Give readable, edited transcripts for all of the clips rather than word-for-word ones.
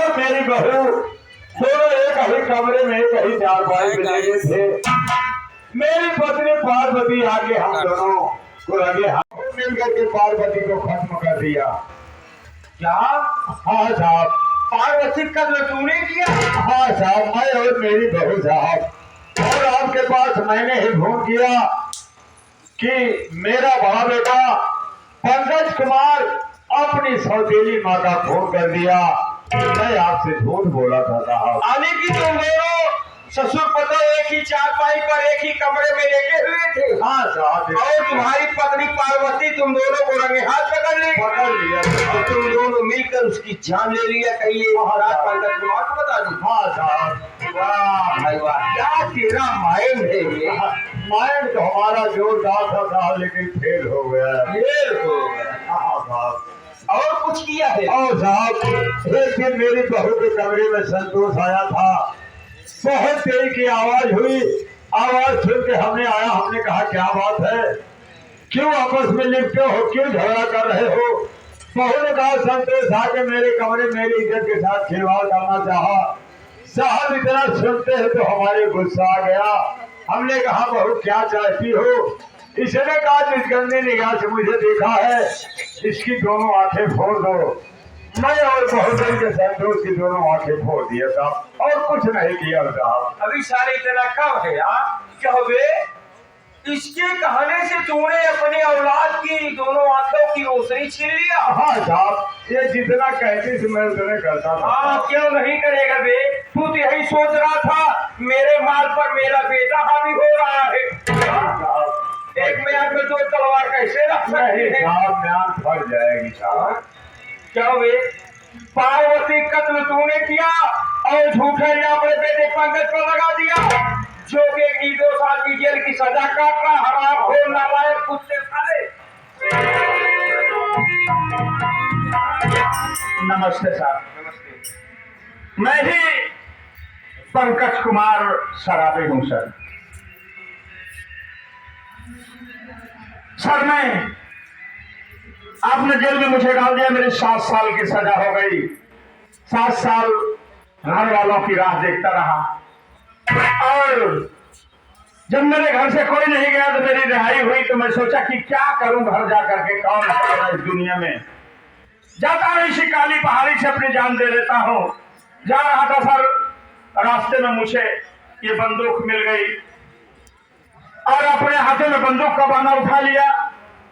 और मेरी बहू दोनों एक ही कमरे में एक ही चारपाई में लगे थे। मेरी पत्नी पार्वती आगे हम दोनों को लगे हाथ मिलकर के पार्वती को खत्म कर दिया। क्या? हाँ साहब। पार्वती कत्ल तूने किया? हाँ साहब, मैं और मेरी बहू साहब। और आपके पास मैंने ही फोन किया कि मेरा बड़ा बेटा पंकज कुमार अपनी सौतेली माँ का फोन कर दिया। मैं आपसे झूठ बोला था साहब। आने की तुम दोनों ससुर पति एक ही चारपाई पर एक ही कमरे में लेटे हुए थे। हाँ साहब। और तुम्हारी पत्नी पार्वती तुम दोनों को रंगे हाथ पकड़ लिया और तुम दोनों मिलकर उसकी जान ले लिया। कहिए महाराज पंकज कुमार को बता दी। हाँ साहब। वाह भाई वाह, क्या तेरा माइंड है ये। माइंड तो हमारा जोरदार था साहब, लेकिन फेल हो गया। फेल हो गया? हाँ साहब। और कुछ किया है? और साहब, एक दिन मेरी बहू के कमरे में संतोष आया था। बहुत तेज की आवाज हुई। आवाज सुन के हमने आया। हमने कहा क्या बात है, क्यों आपस में लिपटे हो, क्यों झगड़ा कर रहे हो? बहू ने कहा संतोष आके मेरे कमरे मेरी इज्जत के साथ खिलवाड़ करना चाहा। साहब इतना सुनते हैं तो हमारे गुस्सा आ गया। हमने कहा बहू क्या चाहती हो? इसने कहा जिस गंदी निगाह से मुझे देखा है इसकी दोनों आंखें फोड़ दो। मैं और बहुजन के संतोष की दोनों आंखें फोड़ दिया साहब, और कुछ नहीं किया साहब। अभी सारे इतना कम है यार। क्या हुए? इसके कहने से तूने अपने औलाद की दोनों आंखों की रोशनी छीन लिया? हाँ साहब, ये जितना कहती थी मैं उतने करता था। हाँ, क्यों नहीं करेगा बे? तू तो यही सोच रहा था मेरे माल पर मेरा बेटा हावी हो रहा है। एक म्यान में दो तलवार कैसे रख सकते हैं? साहब म्यान फट जाएगी साहब। क्या हुए? पार्वती कत्ल तूने किया और झूठे ने अपने बेटे पंकज को लगा दिया, जो कि एक निर्दोष आदमी जेल की सजा काट रहा। हराम हो नालायक कुत्ते साले। नमस्ते साहब। नमस्ते। मैं ही पंकज कुमार सराबी हूँ सर। सर मैं आपने जेल में मुझे डाल दिया, मेरी 7 साल की सजा हो गई। 7 साल घर वालों की राह देखता रहा, और जब मेरे घर से कोई नहीं गया तो मेरी रिहाई हुई। तो मैं सोचा कि क्या करूं घर जा करके, कौन करेगा इस दुनिया में। जाता हूं इसी काली पहाड़ी से अपनी जान दे देता हूं। जा रहा था सर, रास्ते में मुझे ये बंदूक मिल गई और अपने हाथों में बंदूक का बाना उठा लिया,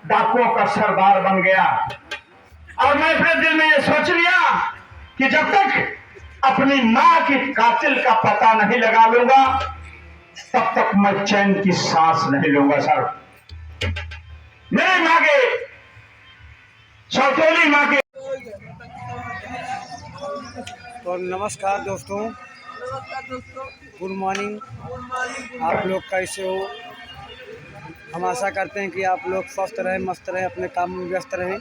डाकुओं का सरदार बन गया। और मैं अपने दिल में ये सोच लिया कि जब तक अपनी मां की कातिल का पता नहीं लगा लूंगा तब तक मैं चैन की सांस नहीं लूंगा सर। मेरी मां के, सौतेली मां के। तो नमस्कार दोस्तों, गुड मॉर्निंग। आप लोग कैसे हो? हम आशा करते हैं कि आप लोग स्वस्थ रहें, मस्त रहें, अपने काम में व्यस्त रहें।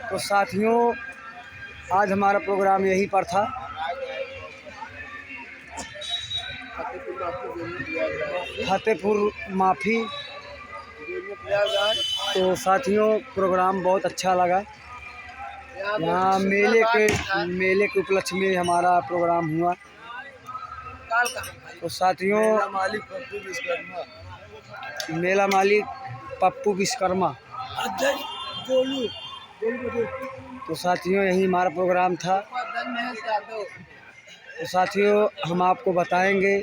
तो साथियों, आज हमारा प्रोग्राम यहीं पर था। फतेहपुर माफी। तो साथियों, प्रोग्राम बहुत अच्छा लगा। यहाँ मेले के उपलक्ष्य में हमारा प्रोग्राम हुआ। तो साथियों, मेला मालिक पप्पू विश्वकर्मा। तो साथियों, यही हमारा प्रोग्राम था। तो साथियों, हम आपको बताएंगे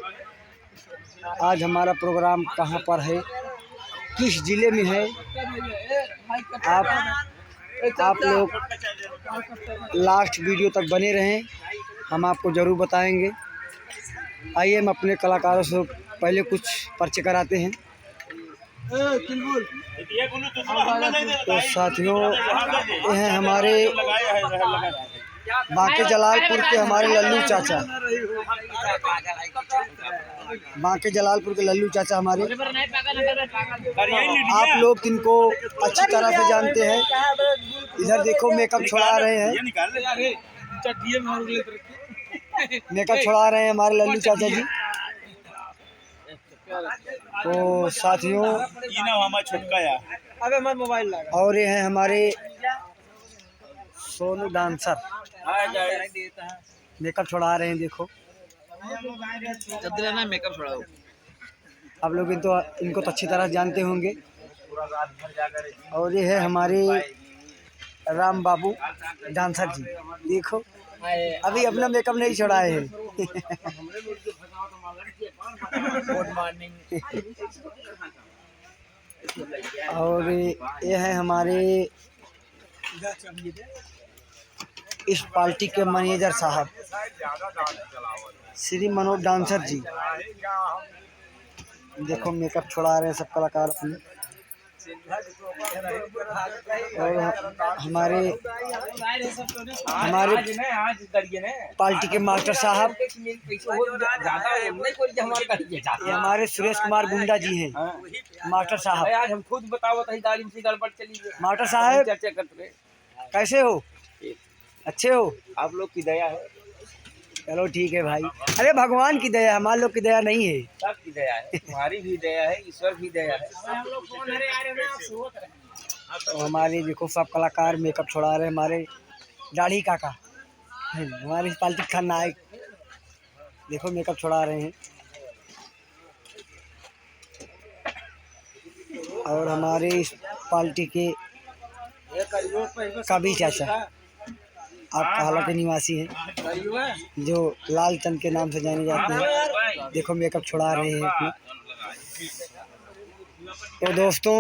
आज हमारा प्रोग्राम कहाँ पर है, किस जिले में है। आप लोग लास्ट वीडियो तक बने रहें, हम आपको ज़रूर बताएंगे। आइए हम अपने कलाकारों से पहले कुछ परिचय कराते हैं। तो साथियों, ये हैं हमारे बांके जलालपुर के हमारे लल्लू चाचा। बांके जलालपुर के लल्लू चाचा हमारे। आप लोग इनको अच्छी तरह से जानते हैं। इधर देखो मेकअप छुड़ा रहे हैं, मेकअप छुड़ा रहे हैं हमारे लल्लू चाचा जी। तो साथियों, और ये हैं हमारे सोनू डांसर मेकअप छुड़ा रहे हैं। देखो मेकअप छुड़ाओ। आप लोग इनको तो अच्छी तरह जानते होंगे। और ये है हमारे राम बाबू डांसर जी। देखो अभी अपना मेकअप नहीं छुड़ाए हैं। Good morning. और ये है हमारे इस पार्टी के मैनेजर साहब श्री मनोज डांसर जी। देखो मेकअप छुड़ा रहे हैं सब कलाकार अपने। और हमारे पार्टी के मास्टर साहब ये हमारे सुरेश कुमार गुंडा जी हैं। मास्टर साहब आज हम खुद बताओ तो गाड़ी में गड़बड़ चली। मास्टर साहब चर्चा करते कैसे हो? अच्छे हो? आप लोग की दया है। चलो ठीक है भाई। अरे भगवान की दया, हमारे लोग की दया नहीं है। सबकी दया है, तुम्हारी भी दया है, ईश्वर भी दया है। तो हमारे देखो सब कलाकार मेकअप छुड़ा रहे हैं। हमारे दाढ़ी काका हमारे पार्टी का नायक देखो मेकअप छुड़ा रहे हैं। और हमारे इस पार्टी के कभी चाचा आपका हालत के निवासी हैं जो लालचंद के नाम से जाने जाते हैं। देखो मेकअप छुड़ा रहे हैं अपना। तो दोस्तों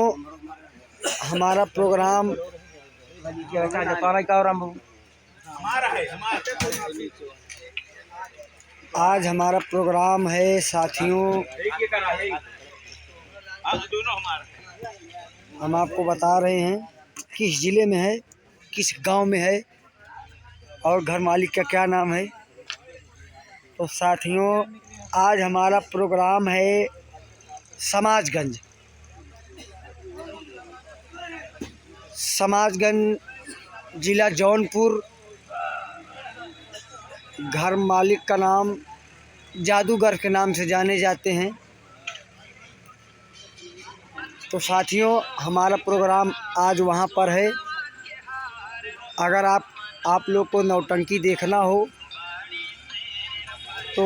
हमारा प्रोग्राम आज हमारा प्रोग्राम है साथियों। हम आपको बता रहे हैं किस ज़िले में है, किस गांव में है और घर मालिक का क्या नाम है। तो साथियों आज हमारा प्रोग्राम है समाजगंज। समाजगंज ज़िला जौनपुर। घर मालिक का नाम जादूगर के नाम से जाने जाते हैं। तो साथियों हमारा प्रोग्राम आज वहाँ पर है। अगर आप लोग को नौटंकी देखना हो तो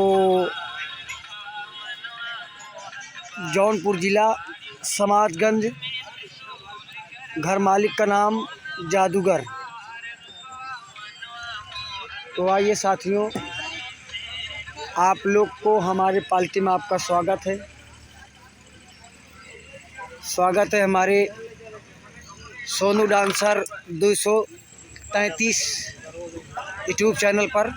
जौनपुर ज़िला समाजगंज, घर मालिक का नाम जादूगर। तो आइए साथियों आप लोग को हमारे पार्टी में आपका स्वागत है। स्वागत है हमारे सोनू डांसर 233 यूट्यूब चैनल पर।